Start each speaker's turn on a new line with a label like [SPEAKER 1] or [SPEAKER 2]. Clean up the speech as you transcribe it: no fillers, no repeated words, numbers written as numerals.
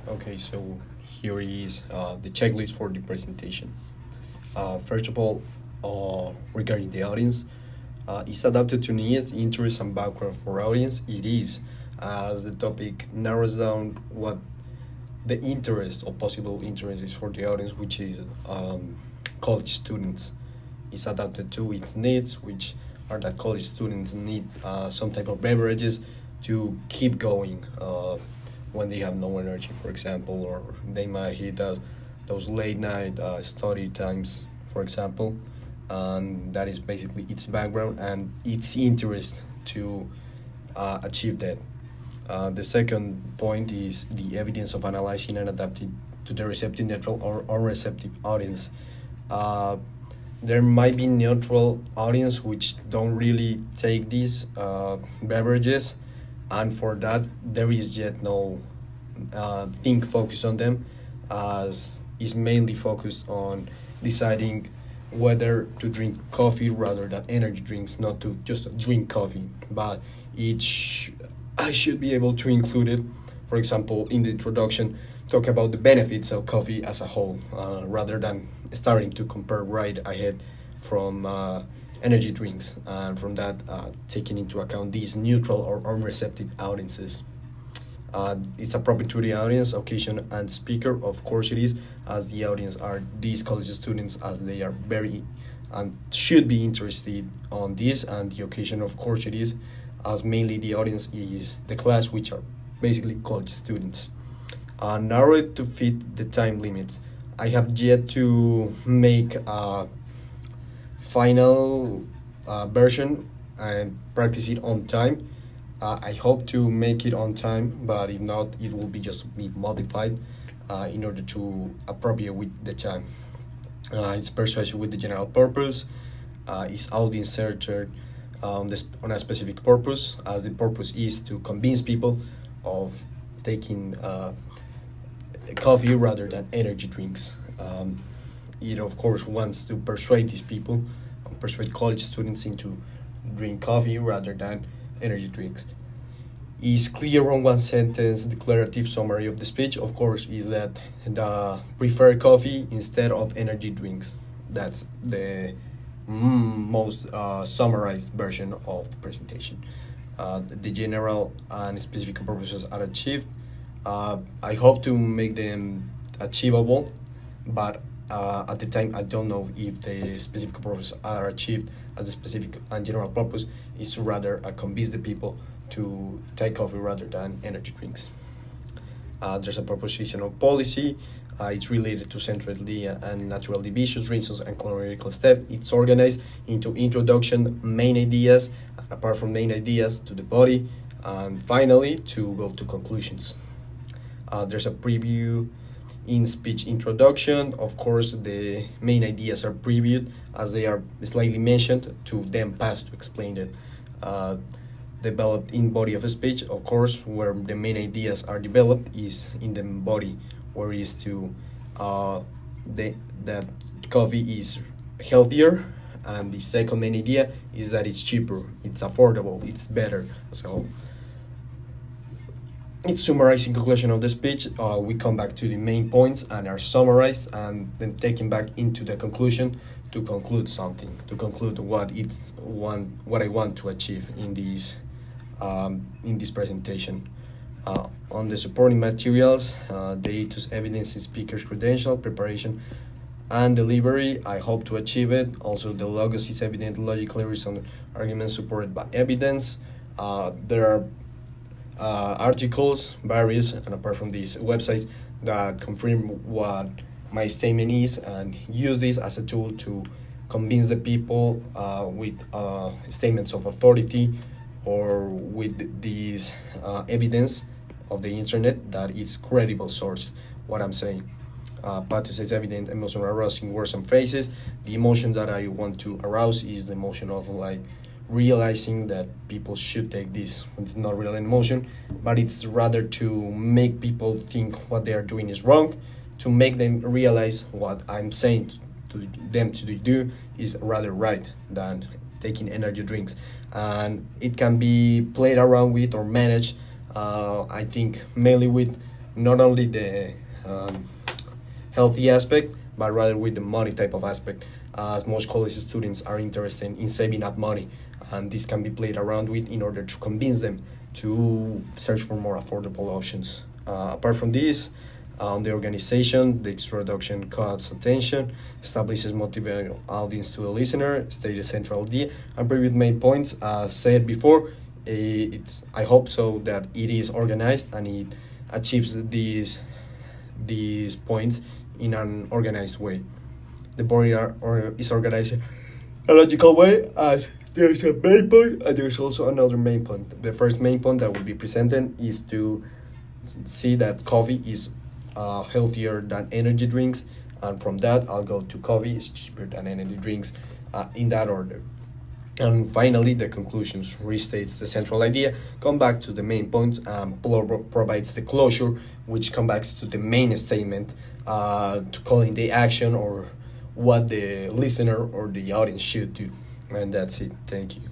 [SPEAKER 1] Okay, so here is the checklist for the presentation. First of all, regarding the audience, is adapted to needs, interest, and background for audience. It is, as the topic narrows down what the interest or possible interest is for the audience, which is college students. Is adapted to its needs, which are that college students need some type of beverages to keep going when they have no energy, for example, or they might hit those late night study times, for example. And that is basically its background and its interest to achieve that. The second point is the evidence of analyzing and adapting to the receptive, neutral, or unreceptive audience. Uh, there might be neutral audience which don't really take these beverages, and for that there is yet no think focus on them, as is mainly focused on deciding whether to drink coffee rather than energy drinks, not to just drink coffee, but each I should be able to include it. For example, in the introduction, talk about the benefits of coffee as a whole, rather than starting to compare right ahead from energy drinks, and from that, taking into account these neutral or unreceptive audiences. It's appropriate to the audience, occasion, and speaker. Of course, it is, as the audience are these college students, as they are very and should be interested on this, and the occasion, of course, it is, as mainly the audience is the class, which are basically college students. Narrow it to fit the time limits. I have yet to make a final version and practice it on time. I hope to make it on time, but if not, it will be just be modified in order to appropriate with the time. It's persuasion with the general purpose. Is audience centered on a specific purpose, as the purpose is to convince people of taking coffee rather than energy drinks. It, of course, wants to persuade these people, persuade college students into drink coffee rather than energy drinks. Is clear on one sentence declarative summary of the speech, of course, is that the prefer coffee instead of energy drinks. That's the most summarized version of the presentation. The general and specific purposes are achieved. I hope to make them achievable, but at the time I don't know if the specific purposes are achieved, as the specific and general purpose is to rather convince the people to take coffee rather than energy drinks. There's a proposition of policy. It's related to centrally and natural divisions, reasons, and chronological step. It's organized into introduction, main ideas, and apart from main ideas, to the body, and finally to go to conclusions. There's a preview in speech introduction. Of course, the main ideas are previewed as they are slightly mentioned to then pass to explain it. Uh, Developed in body of a speech, of course, where the main ideas are developed is in the body, where is to that coffee is healthier, and the second main idea is that it's cheaper, it's affordable, it's better as a whole. It's summarizing conclusion of the speech. We come back to the main points and are summarized, and then taken back into the conclusion to conclude something, to conclude what I want to achieve in this presentation. On the supporting materials, the ethos, evidence, speaker's credential, preparation, and delivery. I hope to achieve it. Also, the logos is evident, logically reasoned arguments supported by evidence. There are articles, various, and apart from these, websites that confirm what my statement is, and use this as a tool to convince the people with statements of authority, or with these evidence of the internet that it's credible source what I'm saying. Pathos is evident, emotional arousing words and phrases. The emotion that I want to arouse is the emotion of like realizing that people should take this. It's not really an emotion, but it's rather to make people think what they are doing is wrong, to make them realize what I'm saying to them to do is rather right than taking energy drinks. And it can be played around with or managed, I think, mainly with not only the healthy aspect, but rather with the money type of aspect, as most college students are interested in saving up money, and this can be played around with in order to convince them to search for more affordable options. Apart from this, the organization, the introduction cuts attention, establishes motivating audience to the listener, states the central idea, and previous main points. As said before, I hope so that it is organized and it achieves these points in an organized way. The board is organized in a logical way, as there's a main point and there's also another main point. The first main point that will be presented is to see that coffee is healthier than energy drinks, and from that I'll go to coffee is cheaper than energy drinks, in that order. And finally, the conclusions restates the central idea, come back to the main points, and provides the closure, which comes back to the main statement, to calling the action or what the listener or the audience should do. And that's it. Thank you.